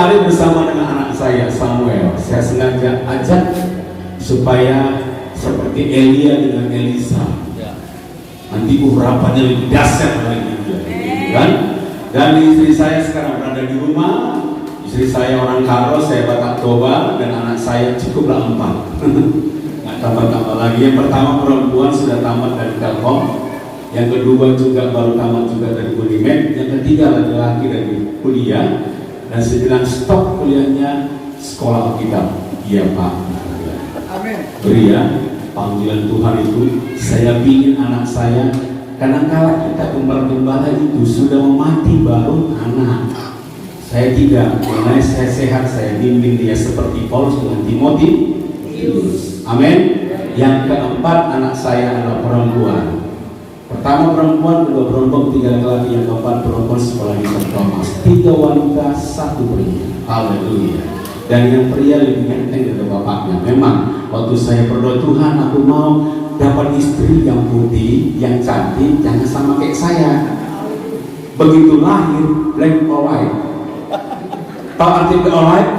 hari bersama dengan anak saya Samuel, saya sengaja ajak supaya seperti Elia dengan Elisa, nanti urapannya lebih dahsyat lagi, kan? Dan istri saya sekarang berada di rumah. Istri saya orang Karo, saya Batak Toba, dan anak saya cukuplah 4. Nggak tambah-tambah lagi. Yang pertama perempuan sudah tamat dari Telkom, yang kedua juga baru tamat juga dari Unimed, yang ketiga laki-laki dari kuliah, dan saya bilang stop kuliahnya sekolah Alkitab. Iya Pak. Amin. Beri ya, panggilan Tuhan itu. Saya bimbing anak saya, karena kalau kita gembala-gembala itu sudah mati baru anak. Saya tidak, mulai saya sehat, saya bimbing dia seperti Paulus dengan Timotius. Amin. Yang keempat, anak saya adalah perempuan. Pertama perempuan, kedua perempuan, ketiga laki-laki, yang keempat perempuan sekolah di St. Thomas. 3 wanita, 1 pria. Haleluya. Dan yang pria lebih ganteng dari bapaknya. Memang waktu saya berdoa, Tuhan aku mau dapat istri yang putih, yang cantik, jangan sama kayak saya. Begitu lahir, black or white. Tahu arti black or white?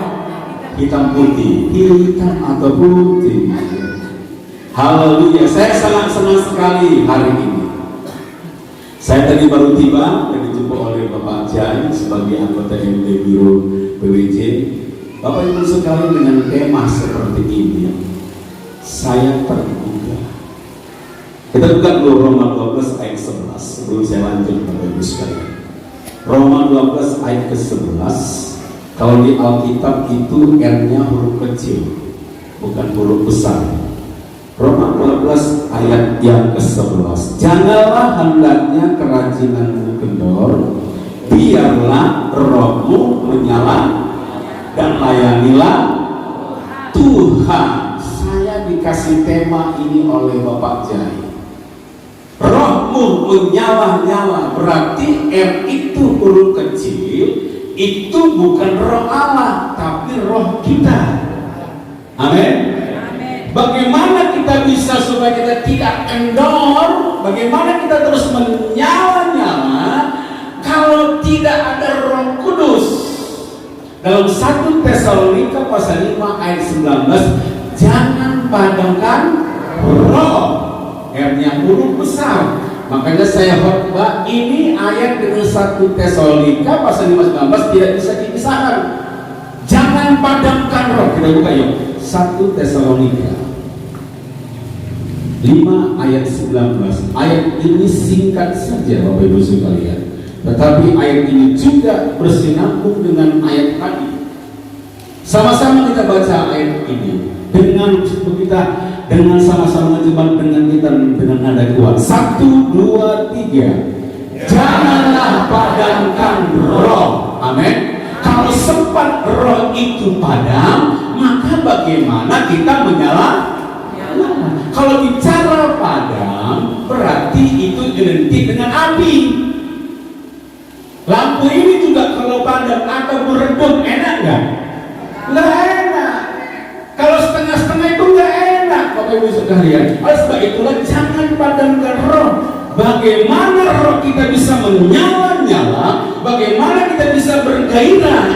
Hitam putih, hitam atau putih. Haleluya. Saya sangat senang sekali hari ini. Saya tadi baru tiba dan dijumpa oleh Bapak Jai sebagai anggota MD Biro PWJ. Bapak Ibu sekali, dengan tema seperti ini, saya tergugah. Kita buka dulu Roma 12 ayat 11 sebelum saya lanjut Bapak Ibu sekalian. Roma 12 ayat ke-11. Kalau di Alkitab itu R-nya huruf kecil, bukan huruf besar. Roma 12 ayat yang ke-11. Janganlah hendaknya kerajinanmu kendor, biarlah rohmu menyala dan layanilah Tuhan. Saya dikasih tema ini oleh Bapak Jai. Rohmu menyala-nyala, berarti R itu huruf kecil, itu bukan roh Allah, tapi roh kita. Amin. Bagaimana kita bisa supaya kita tidak kendor? Bagaimana kita terus menyala-nyala kalau tidak ada Roh Kudus? Dalam 1 Tesalonika pasal 5 ayat 19, jangan padamkan roh. R-nya huruf besar. Makanya saya khotbah ini ayat dengan 1 Tesalonika pasal 5 19 tidak bisa dipisahkan. Jangan padamkan roh. Kita buka yuk. 1 Tesalonika 5 ayat 19. Ayat ini singkat saja Bapak Ibu sekalian, tetapi ayat ini juga bersinambung dengan ayat tadi. Sama-sama kita baca ayat ini dengan sama-sama menjembat dengan kita dengan nada kuat. 1, 2, 3. Janganlah padamkan roh. Amin. Kalau sempat roh itu padam, maka bagaimana kita menyala? Kalau bicara padam, berarti itu identik dengan api. Lampu ini juga kalau padam atau meredup, enak nggak? Nggak enak. Kalau setengah-setengah itu nggak enak, Bapak Ibu sekalian. Oleh sebab itulah jangan padamkan roh. Bagaimana roh kita bisa menyala-nyala? Bagaimana kita bisa bergairah?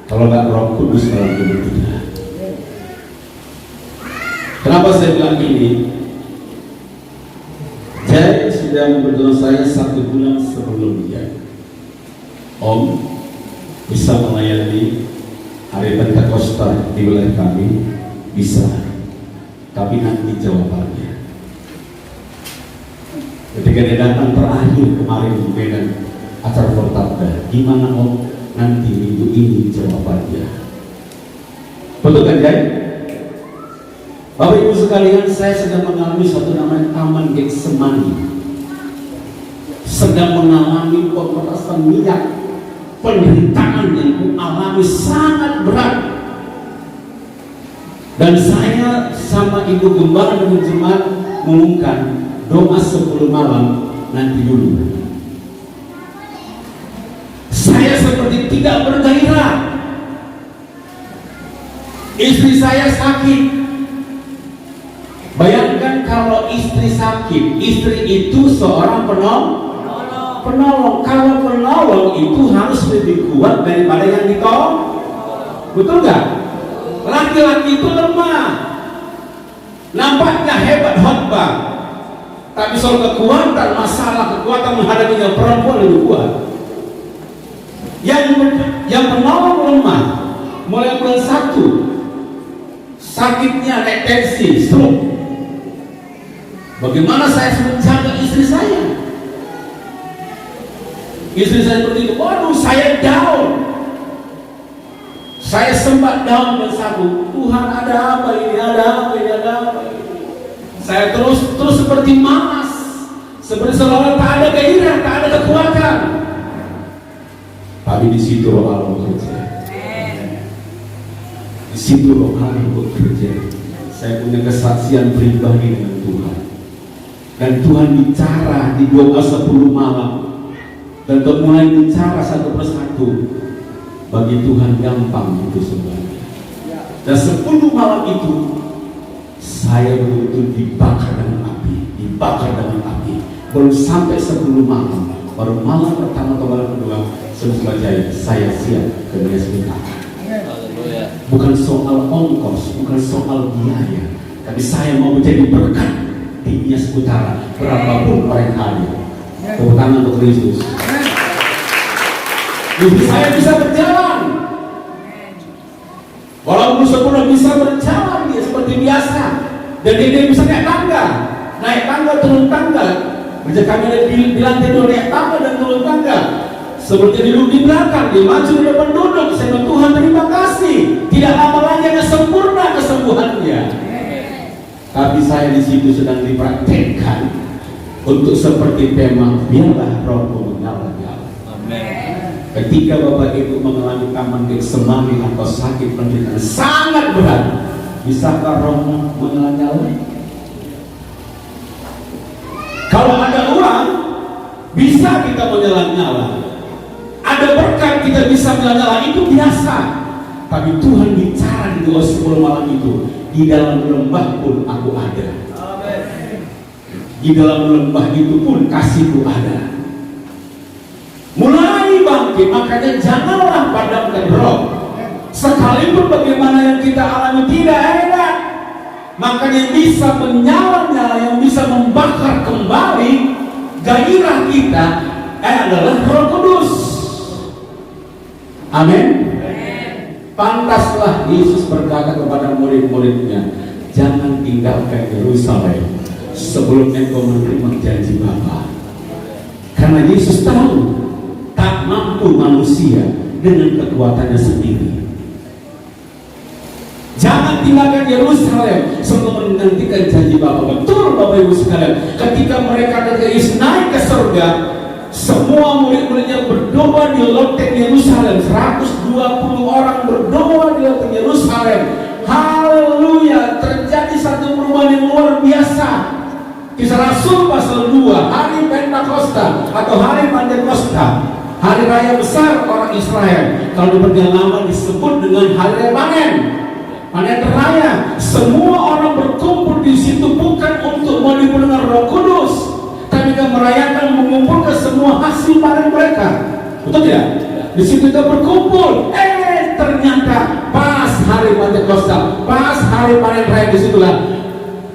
Kalau nggak Roh Kudus dalam hidup kita. Kenapa saya bilang ini? Jai sudah memberitahu saya 1 bulan sebelum dia, Om bisa melayani hari Pentakosta di wilayah kami, bisa, tapi nanti jawabannya. Ketika dia datang terakhir kemarin di Medan acara Fortabda, gimana Om? Nanti minggu ini jawabannya. Betul kan Jai? Bapak Ibu sekalian, saya sedang mengalami suatu namanya Taman Getsemani. Sedang mengalami pemerasan minyak. Penderitaan yang ku alami sangat berat. Dan saya sama Ibu Gembala dan jemaat mengumumkan doa 10 malam nanti dulu. Saya seperti tidak bergairah. Istri saya sakit. Bayangkan kalau istri sakit, istri itu seorang penolong. penolong. Kalau penolong itu harus lebih kuat daripada yang ditolong. Betul nggak? Laki-laki itu lemah. Nampaknya hebat khotbah, tapi soal kekuatan, masalah kekuatan menghadapinya perempuan lebih kuat. Yang penolong lemah. Mulai bulan 1 sakitnya naik tensi, stroke. Bagaimana saya menjaga istri saya? Istri saya seperti itu. Waduh, saya down. Saya sempat down bulan 1. Tuhan, ada apa ini? Ada apa ini? Ada apa ini? Saya terus seperti malas, seperti seolah tak ada gairah, tak ada kekuatan. Tapi di situ Roh Allah bekerja. Di situ Roh Allah bekerja. Saya punya kesaksian pribadi dengan Tuhan. Dan Tuhan bicara di 12:10 malam. Dan mulai bicara satu persatu. Bagi Tuhan gampang itu semuanya. Dan 10 malam itu saya betul-betul dibakar dengan api, dibakar dengan api. Belum sampai 10 malam, baru malam pertama atau malam kedua, saya siap ke dunia sebentar. Bukan soal ongkos, bukan soal biaya, tapi saya mau menjadi berkat di Nias Utara, berapapun orang hadir. Tepuk tangan untuk Kristus. Jadi saya bisa berjalan. Walaupun sebelum bisa berjalan dia seperti biasa, dan dia bisa naik tangga, turun tangga. Macam kami di lantai 2 naik tangga dan turun tangga. Seperti duduk di belakang, dia maju di depan duduk. Saya bilang, Tuhan terima kasih. Tidak lama lagi akan sempurna kesembuhannya. Tapi saya di situ sedang dipraktekkan untuk seperti tema, biarlah rohmu menyala-nyala. Ketika Bapak Ibu mengalami taman Getsemani atau sakit penderitaan sangat berat, bisakah rohmu menyala-nyala? Kalau ada uang, bisa kita menyala-nyala. Ada berkat kita bisa menyala-nyala, itu biasa. Tapi Tuhan bicara di 10 malam itu, di dalam lembah pun aku ada. Di dalam lembah itu pun kasihku ada. Mulai bangkit, makanya janganlah padamkan roh. Sekalipun bagaimana yang kita alami tidak enak, makanya bisa menyala-nyala, yang bisa membakar kembali gairah kita adalah Roh Kudus. Amin. Pantaslah Yesus berkata kepada murid-muridnya, jangan tinggalkan Yerusalem sebelum engkau menerima janji Bapa. Karena Yesus tahu tak mampu manusia dengan kekuatannya sendiri. Jangan tinggalkan Yerusalem sebelum menantikan janji Bapa. Betul Bapak Ibu sekalian, ketika mereka Yesus naik ke surga, semua murid-muridnya berdoa di loteng Yerusalem. 120 orang berdoa di loteng Yerusalem. Haleluya, terjadi satu perubahan yang luar biasa. Kisah Rasul pasal 2, hari Pentakosta atau hari Pantekosta, hari raya besar orang Israel. Kalau di perjanjian lama disebut dengan hari raya panen raya. Semua orang berkumpul di situ bukan untuk mau dipenuhi Roh Kudus, tapi mereka merayakan, mengumpulkan semua hasil panen mereka. Betul tidak? Di situ kita berkumpul. Ternyata pas hari Pantekosta, pas hari panen raya, disitulah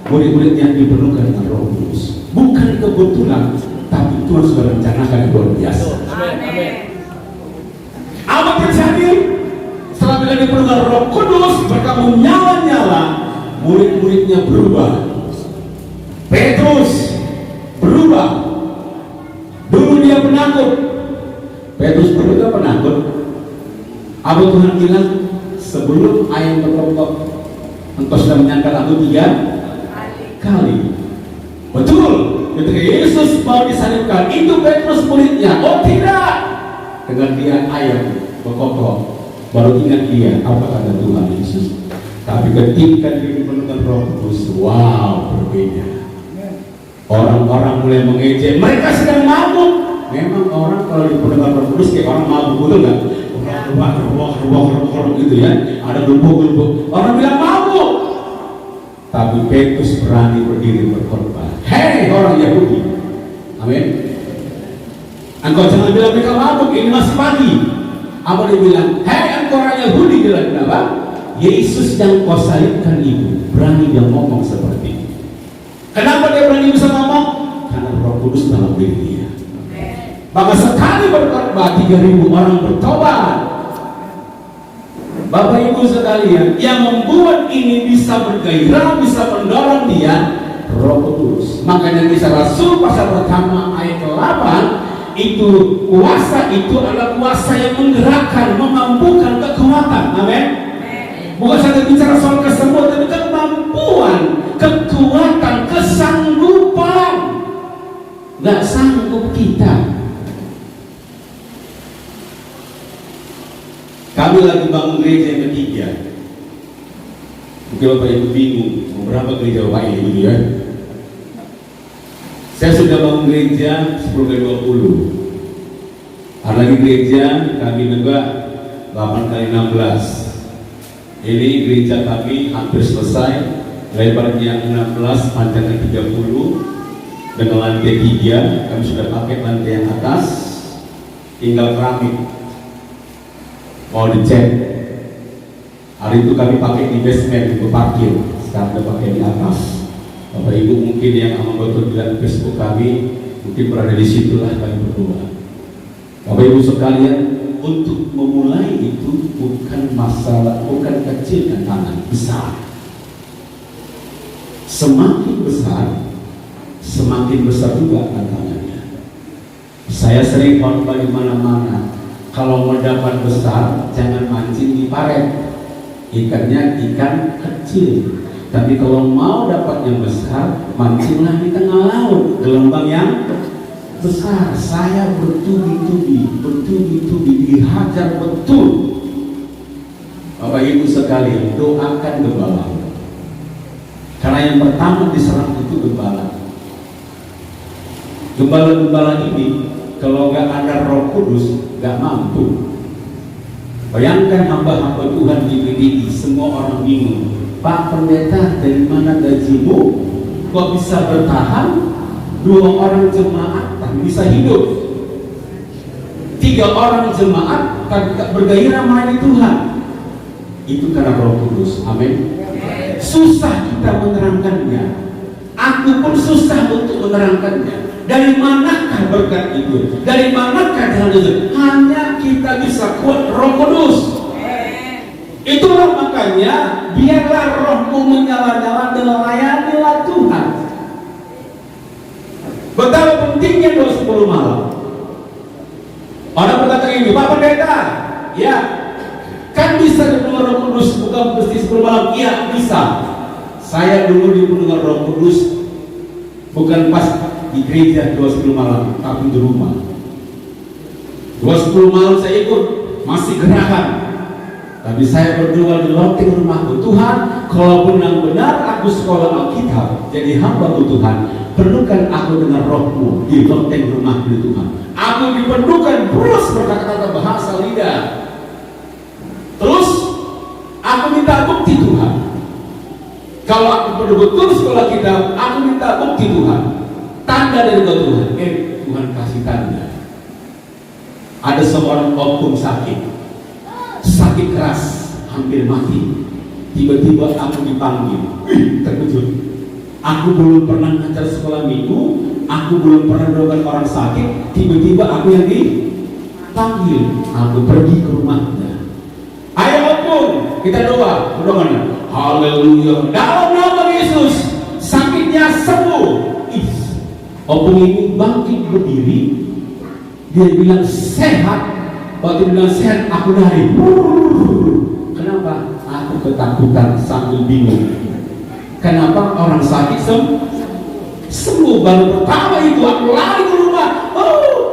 murid-murid yang dipenuhkan dengan Roh Kudus. Bukan kebetulan, tapi Tuhan sudah rencanakan yang luar biasa. Amin. Apa terjadi? Setelah bila dipenuhkan Roh Kudus, mereka menyala-nyala, murid-muridnya berubah. Petrus berubah. Dulu dia penakut. Petrus berubah penakut. Apa Tuhan bilang? Sebelum ayam berkokok, engkau sudah menyangkal aku 3 kali. Betul. Ketika Yesus mau disalibkan, itu Petrus muridnya. Oh tidak. Dengan dia ayam berkokok, baru ingat dia apa kata Tuhan Yesus. Tapi ketika dia dipenuhkan Roh Kudus, wow, berbeda. Orang-orang mulai mengejek, mereka sedang mabuk. Memang orang kalau dipenuhkan Roh Kudus kayak orang mabuk, betul nggak? Ruah gitu ya. Ada gelubuk-gelubuk. Orang bilang mabuk. Tapi Petrus berani berdiri berkhotbah. Hei orang Yahudi. Amin. Engkau jangan bilang mereka mabuk, ini masih pagi. Apa dia bilang? Hei engkau orang Yahudi, bilang kenapa? Yesus yang kau salibkan itu berani dia ngomong seperti itu. Kenapa dia berani bisa ngomong? Karena Roh Kudus dalam diri dia. Maka sekali berkhotbah 3.000 orang bertobat. Bapak Ibu sekalian, yang membuat ini bisa bergairah, bisa mendorong dia, Roh Kudus. Makanya kisah Rasul pasal pertama ayat 8 itu, kuasa itu adalah kuasa yang menggerakkan, memampukan kekuatan. Amin. Bukan saja bicara soal kesembuhan, tapi kemampuan, kekuatan, kesanggupan. Gak sanggup kita. Kami lagi bangun gereja yang ketiga. Mungkin Bapak Ibu bingung, berapa gereja Bapak ini gitu ya? Saya sudah bangun gereja 10x20. Ada lagi gereja kami juga 8x16. Ini gereja kami hampir selesai, lebarnya 16, panjangnya 30, dengan lantai 3. Kami sudah pakai lantai yang atas, tinggal keramik, mau dicat. Hari itu kami pakai di basement untuk parkir, sekarang sudah pakai di atas. Bapak Ibu mungkin yang betul bilang Facebook kami, mungkin berada di situlah kami berdua. Bapak Ibu sekalian, untuk memulai itu bukan masalah, bukan kecil dan tangan besar. Semakin besar juga tantangannya. Saya sering khotbah di mana-mana. Kalau mendapat besar, jangan mancing di paret. Ikannya ikan kecil. Tapi kalau mau dapat yang besar, mancinglah di tengah laut, gelombang yang besar. Saya bertubi-tubi, dihajar betul. Bapak Ibu sekalian, doakan gembala. Karena yang pertama diserang itu gembala. Gembala-gembala ini kalau nggak ada Roh Kudus nggak mampu. Bayangkan hamba-hamba Tuhan di PDI, semua orang bingung. Pak Pendeta, dari mana gajimu? Kok bisa bertahan? 2 orang jemaat tak bisa hidup, 3 orang jemaat tak bergairah melayani Tuhan. Itu karena Roh Kudus. Amin. Susah kita menerangkannya. Aku pun susah untuk menerangkannya. Dari manakah berkat itu? Dari manakah jalan itu? Hanya kita bisa kuat Roh Kudus. Itulah makanya biarlah rohmu menyala-nyala dan layanilah Tuhan. Betapa pentingnya doa 10 malam. Orang berkata ini, Pak Pendeta, ya kan bisa dipenuhi Roh Kudus, bukan mesti 10 malam. Iya bisa. Saya dulu dipenuhi Roh Kudus bukan pas di gereja 2 10 malam, tapi di rumah. 2 10 malam saya ikut, masih gerakan. Tapi saya berdoa di loteng rumahku, Tuhan, kalaupun yang benar aku sekolah Alkitab, jadi hamba Tuhan, penuhkan aku dengan Roh-Mu di loteng rumahku Tuhan. Aku dipenuhkan terus berkata-kata bahasa lidah. Terus aku minta bukti Tuhan. Kalau aku betul-betul sekolah Alkitab, aku minta bukti Tuhan. Tanda dari Tuhan. Tuhan kasih tanda. Ada seorang oknum sakit keras, hampir mati. Tiba-tiba aku dipanggil. Terkejut. Aku belum pernah ngajar sekolah minggu, aku belum pernah doakan orang sakit. Tiba-tiba aku yang dipanggil. Aku pergi ke rumahnya. Ayo oknum, kita doa. Berdoa. Haleluya. Dalam nama Yesus, sakitnya sembuh. Oknum ini bangkit berdiri. Dia bilang sehat. Waktu bilang sehat, aku lari. Kenapa? Aku ketakutan sambil bingung. Kenapa orang sakit sembuh? Baru pertama itu aku lari ke rumah.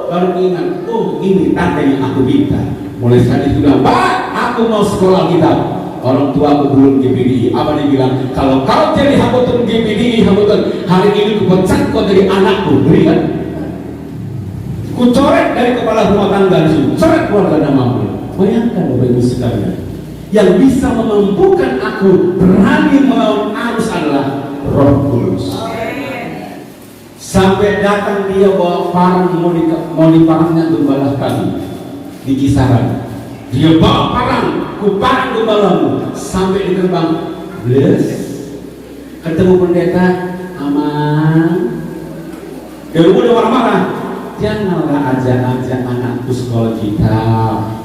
Baru ingat. Ini tanda yang aku minta. Mulai saat itu bilang, Pak, aku mau sekolah Alkitab. Orang tua aku belum GPDI. Apa dia bilang? Kalau kau jadi habutan GPDI, habutan hari ini kupecat kau dari anakku. Beri kan? Ku coret dari kepala rumah tangga di sini, coret keluarga namamu. Bayangkan Bapak Ibu sekalian, yang bisa memampukan aku berani melawan arus adalah Roh Kudus. Sampai datang dia bawa parang mau diparangnya gembala kami di Kisaran. Dia bawa parang, ku parang gembalamu sampai di gerbang. Bless. Ketemu pendeta, aman. Dia udah marah-marah. Janganlah ajak-ajak anakku sekolah kita.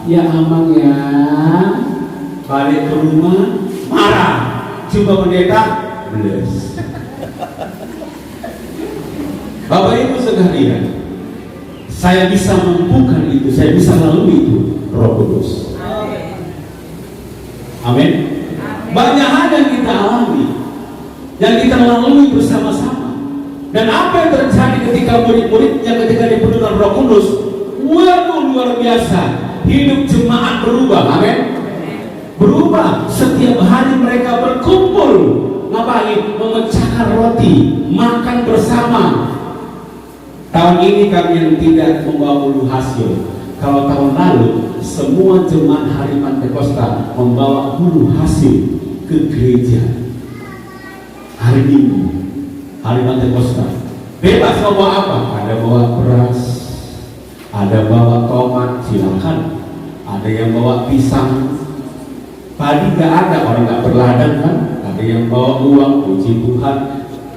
Ya aman ya. Balik ke rumah, marah. Jumpa pendeta, bless. Bapak Ibu sekalian, saya bisa mampukan itu, saya bisa lalui itu, Roh Kudus. Amin. Banyak hal yang kita alami, yang kita lalui bersama-sama. Dan apa yang terjadi ketika murid-muridnya ketika dipenuhi dengan Roh Kudus? Waduh, luar biasa. Hidup jemaat berubah. Amin. Berubah. Setiap hari mereka berkumpul. Ngapain? Memecahkan roti, makan bersama. Tahun ini kami yang tidak membawa ulu hasil. Kalau tahun lalu semua jemaat hari Pantekosta membawa ulu hasil ke gereja. Hari Minggu, hari Pantekosta, bebas mau bawa apa? Ada bawa beras, ada bawa tomat, silakan. Ada yang bawa pisang. Padi nggak ada, orang nggak berladang kan? Ada yang bawa uang, puji Tuhan.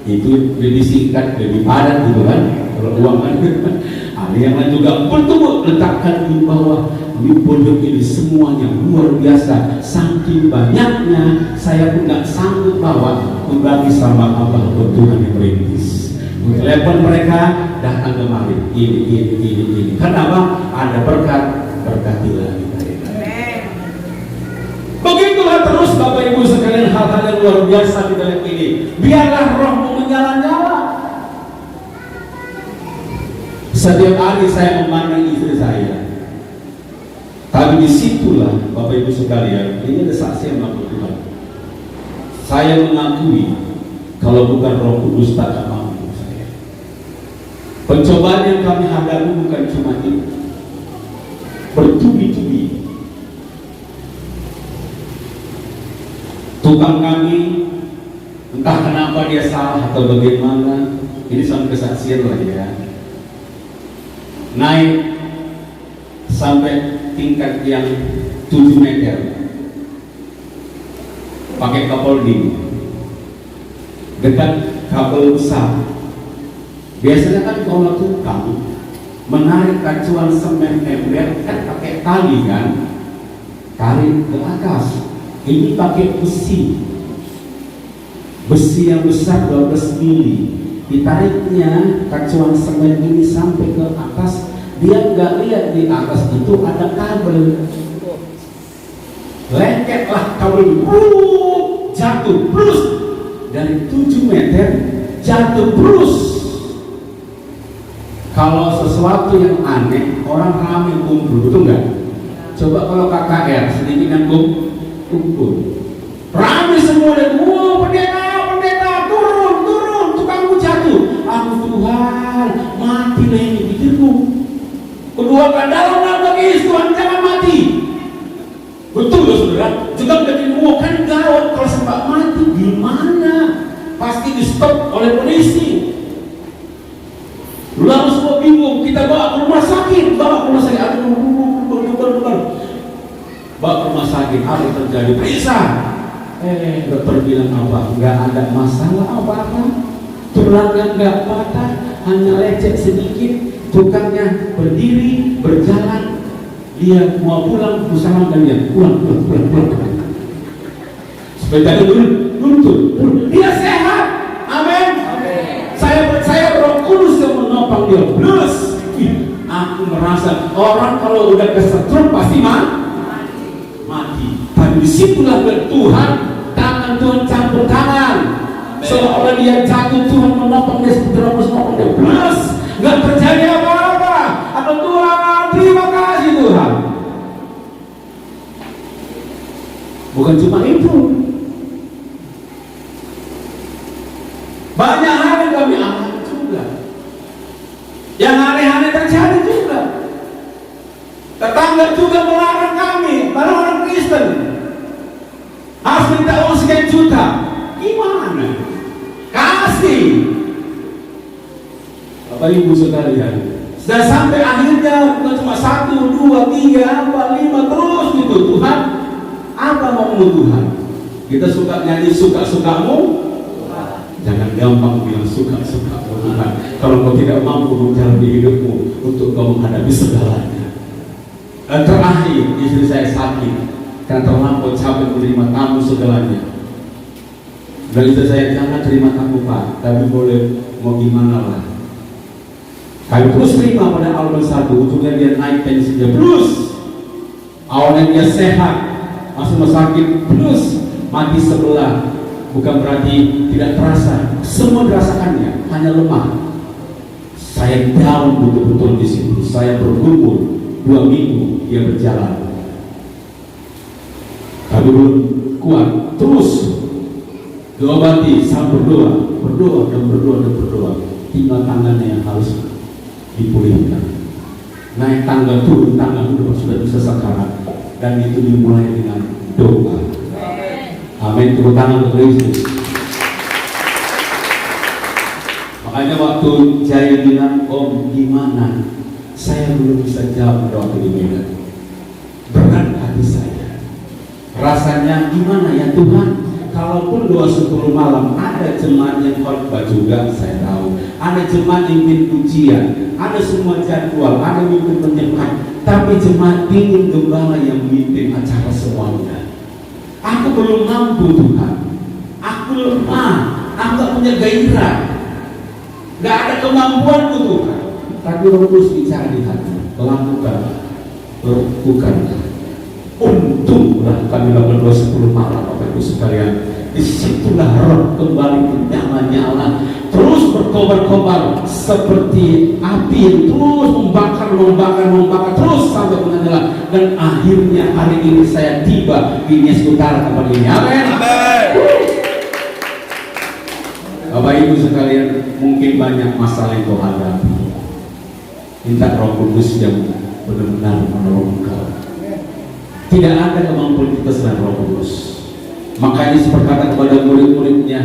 Itu lebih singkat, lebih padat gitu kan? Kalau uang kan, ada yang lain juga betul letakkan di bawah. Di pondok ini semuanya luar biasa, saking banyaknya saya pun nggak sanggup bawa. Berbagi sama Abah Tuhan yang merintis. Telepon mereka datang kemari. Ini. Kenapa? Ada berkat, berkati lagi mereka. Begitulah terus Bapak Ibu sekalian, hal-hal yang luar biasa di dalam ini. Biarlah rohmu menyala-nyala. Setiap hari saya memandang istri saya. Tapi disitulah Bapak Ibu sekalian, ini ada saksi yang mampu Tuhan. Saya mengakui kalau bukan Roh Kudus tak akan mampu saya. Pencobaan yang kami hadapi bukan cuma itu, bertubi-tubi. Tukang kami entah kenapa dia salah atau bagaimana, ini sampai kesaksian lah ya, naik sampai tingkat yang 7 meter pakai kapoldi dekat kabel besar. Biasanya kan kalau tukang menarik kacuan semen ember kan pakai tali kan, tarik ke atas. Ini pakai besi yang besar 12 mili. Ditariknya kacuan semen ini sampai ke atas. Dia nggak lihat di atas itu ada kabel. Lengketlah kabel, jatuh plus dari 7 meter jatuh plus. Kalau sesuatu yang aneh orang ramai kumpul, betul nggak? Coba kalau KKR sedikit kan kumpul, ramai semua dan pendeta turun, tukangmu jatuh. Aku Tuhan, mati lah ini pikirku. Kedua dalam nama Yesus Tuhan jangan mati. Betul ya saudara? Juga dari kan gawat kalau sempat mati gimana? Pasti di stop oleh polisi. Lalu semua bingung, kita bawa ke rumah sakit. Aduh, bawa ke rumah sakit, apa yang terjadi? Periksa. Dokter bilang apa? Nggak ada masalah apa-apa. Tulangnya nggak patah, hanya lecet sedikit. Tukangnya berdiri, berjalan. Dia mau pulang, bersama kalian pulang. Sebentar dulu. Dia sehat. Amin. Saya percaya Roh Kudus yang menopang dia. Plus, aku merasa orang kalau udah kesetrum pasti mati. Tapi disitulah Tuhan, tangan Tuhan campur tangan. Seolah dia jatuh, Tuhan menopang dia seperti Roh Kudus menopang dia. Plus, nggak terjadi apa-apa. Atau Tuhan, terima kasih Tuhan. Bukan cuma itu, banyak hal yang kami alami juga, yang aneh-aneh terjadi juga. Tetangga juga melarang kami, melarang orang Kristen harus minta uang sekian juta. Gimana? Kasih. Bapak Ibu sekalian. Dan sampai akhirnya bukan cuma 1, 2, 3, 4, 5 terus gitu. Tuhan, apa mau Tuhan? Kita suka nyanyi suka-sukamu. Jangan gampang bilang suka-sukamu Tuhan kalau kau tidak mampu menjalani hidupmu untuk kau menghadapi segalanya. Dan terakhir, istri saya sakit karena terlampau capek menerima tamu segalanya. Dan istri saya, jangan terima tamu Pak, tapi boleh mau gimana lah. Kami terus terima pada awal 1, ujungnya dia naik tensinya plus. Awalnya dia sehat, masuk rumah sakit plus, mati sebelah. Bukan berarti tidak terasa, semua dirasakannya, hanya lemah. Saya down betul-betul di situ. Saya bergumul 2 minggu dia berjalan. Tapi belum kuat, terus diobati, sambil berdoa dan berdoa. Tinggal tangannya yang harus dipulihkan. Naik tangga, turun tangga, sudah bisa sakarat. Dan itu dimulai dengan doa. Amin, tepuk tangan untuk Yesus. Makanya waktu saya bilang, Om gimana? Saya belum bisa jawab waktu di Medan. Berat hati saya. Rasanya gimana ya Tuhan? Kalaupun doa 10 malam, ada jemaat yang khotbah juga, saya tahu. Ada jemaat yang mimpin ujian, ada semua jadwal, ada mimpin penyembahan. Tapi jemaat ingin gembala yang mimpin acara semuanya. Aku belum mampu Tuhan. Aku lemah. Aku tak punya gairah. Gak ada kemampuanku Tuhan. Tapi Roh Kudus bicara di hati. Lakukan. Untunglah kami lakukan doa 10 malam Bapak Ibu sekalian. Disitulah Roh kembali menyala-nyala, terus berkobar-kobar seperti api yang terus membakar terus sampai menyala. Dan akhirnya hari ini saya tiba di Nias Utara tempat ini. Amin. Bapak Ibu sekalian, mungkin banyak masalah yang kau hadapi. Minta Roh Kudus yang benar-benar menolong engkau. Tidak ada kemampuan kita selain Roh Kudus. Makanya berkata kepada murid-muridnya,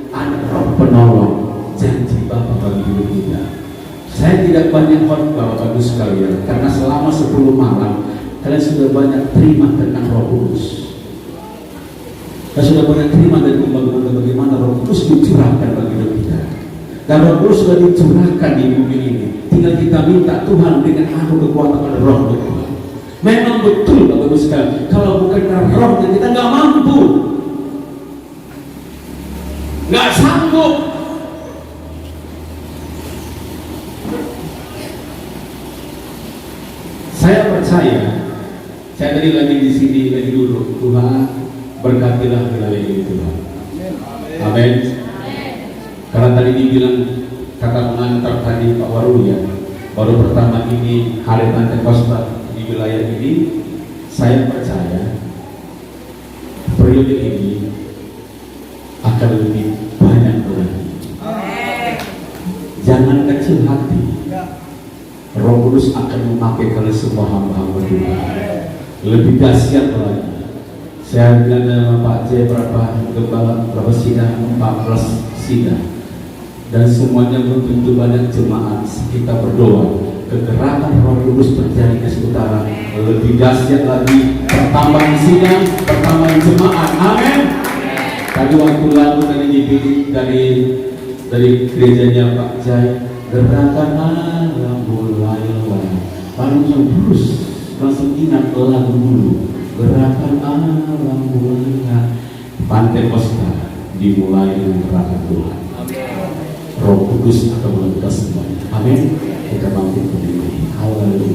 ada Roh penolong, janji Bapa bagi hidup kita. Saya tidak banyak khotbah Bapak Ibu sekalian, karena selama 10 malam kalian sudah banyak terima tentang Roh Kudus. Kalian sudah banyak terima dari bagaimana Roh Kudus dicurahkan bagi hidup kita. Dan Roh Kudus sudah dicurahkan di bumi ini. Tinggal kita minta Tuhan dengan aku kekuatan pada Roh Tuhan. Memang betul Bapak Ibu sekalian, kalau bukan karena Roh kita nggak mampu, nggak sanggup. Saya percaya, saya tadi lagi di sini lagi dulu, Tuhan berkatilah wilayah ini Tuhan. Amin. Karena tadi dibilang kata pengantar tadi Pak Waruya, baru pertama ini hari Pentakosta di wilayah ini, saya percaya periode ini akan lebih banyak lagi. Jangan kecil hati. Roh Kudus akan memakai kalian semua hamba-hamba Tuhan. Lebih dahsyat lagi. Saya bilang dengan Pak J berapa sidang, 14 sidang, dan semuanya begitu banyak jemaat. Kita berdoa kegerakan Roh Kudus terjadi di Utara lebih dahsyat lagi, pertambahan sidang, pertambahan jemaat. Amin. Tadi waktu lalu tadi dipilih dari gerejanya Pak Jai, gerakan alam mulailah. Langsung ingat lagu dulu, gerakan alam mulailah. Pentakosta dimulai dengan gerakan Tuhan. Roh Kudus akan melakukan semuanya. Amin. Kita bangkit berdiri. Haleluya.